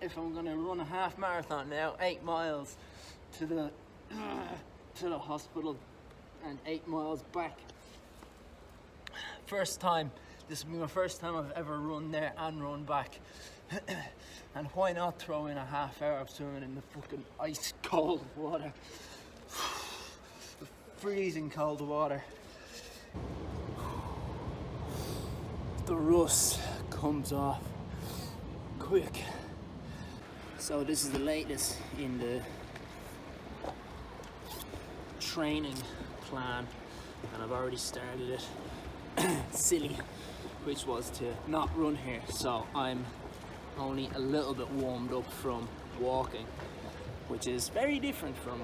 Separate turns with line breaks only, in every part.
if I'm gonna run a half marathon now, 8 miles to the hospital and 8 miles back. First time. This will be my first time I've ever run there and run back. And why not throw in a half hour of swimming in the fucking ice cold water? The freezing cold water. The rust comes off quick. So this is the latest in the training plan, and I've already started it. Silly, which was to not run here, so I'm only a little bit warmed up from walking, which is very different from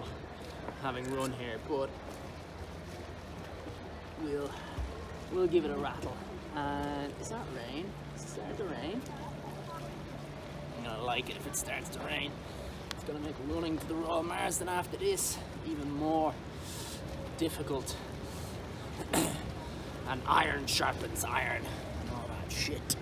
having run here, but we'll give it a rattle. And is that rain? Is it starting to rain? I'm gonna like it if it starts to rain. It's gonna make running to the Royal Marsden after this even more difficult. And iron sharpens iron and all that shit.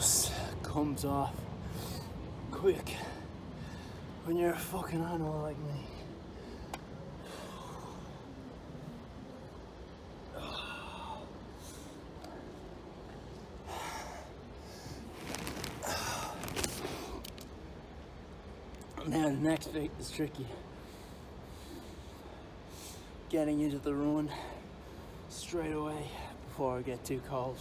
just comes off quick when you're a fucking animal like me. Now the next bit is tricky. Getting into the run straight away before I get too cold.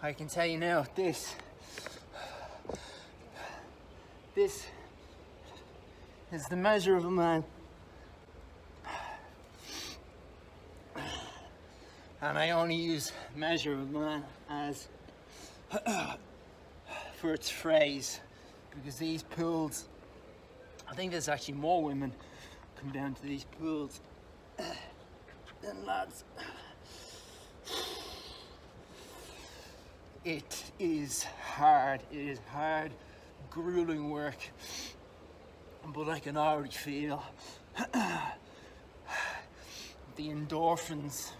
I can tell you now, this is the measure of a man. And I only use measure of a man as for its phrase, because these pools, I think there's actually more women come down to these pools than lads. It is hard, grueling work, but I can already feel the endorphins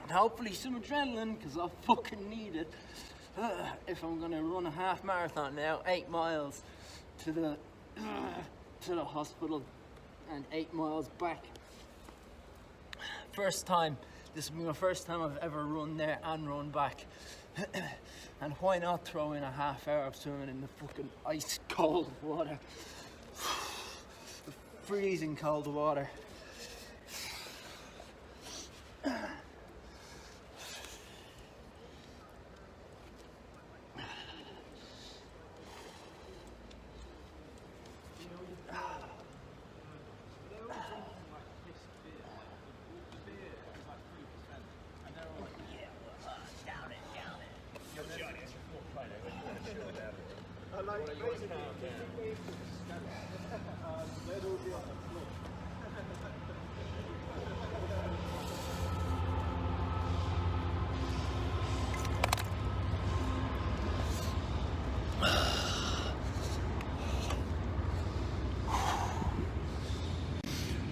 and hopefully some adrenaline, because I fucking need it if I'm gonna run a half marathon now, 8 miles to the hospital and 8 miles back. First time. This will be my first time I've ever run there and run back. And why not throw in a half hour of swimming in the fucking ice cold water? The freezing cold water.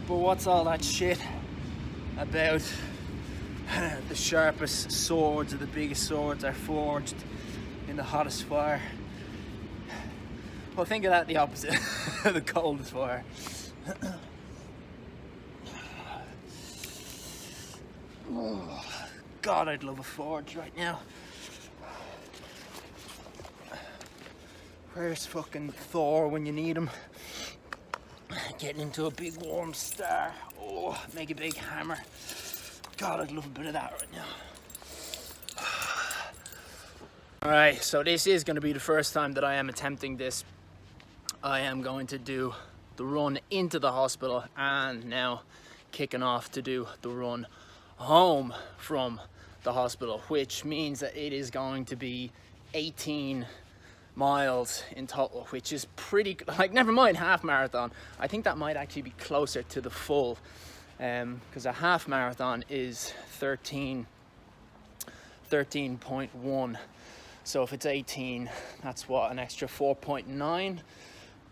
But what's all that shit about the sharpest swords or the biggest swords are forged in the hottest fire? Well, think of that the opposite, the coldest fire. Oh, God, I'd love a forge right now. Where's fucking Thor when you need him? Getting into a big warm star. Oh, make a big hammer. God, I'd love a bit of that right now. Alright, so this is going to be the first time that I am attempting this. I am going to do the run into the hospital and now kicking off to do the run home from the hospital, which means that it is going to be 18 miles in total, which is pretty, like, never mind half marathon. I think that might actually be closer to the full, because a half marathon is 13.1. So if it's 18, that's what, an extra 4.9.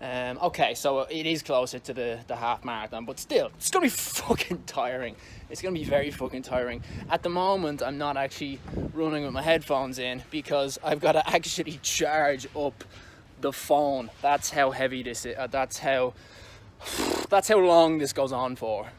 Okay, so it is closer to the half marathon, but still, it's gonna be fucking tiring. It's gonna be very fucking tiring. At the moment, I'm not actually running with my headphones in because I've got to actually charge up the phone. That's how heavy this is. That's how long this goes on for.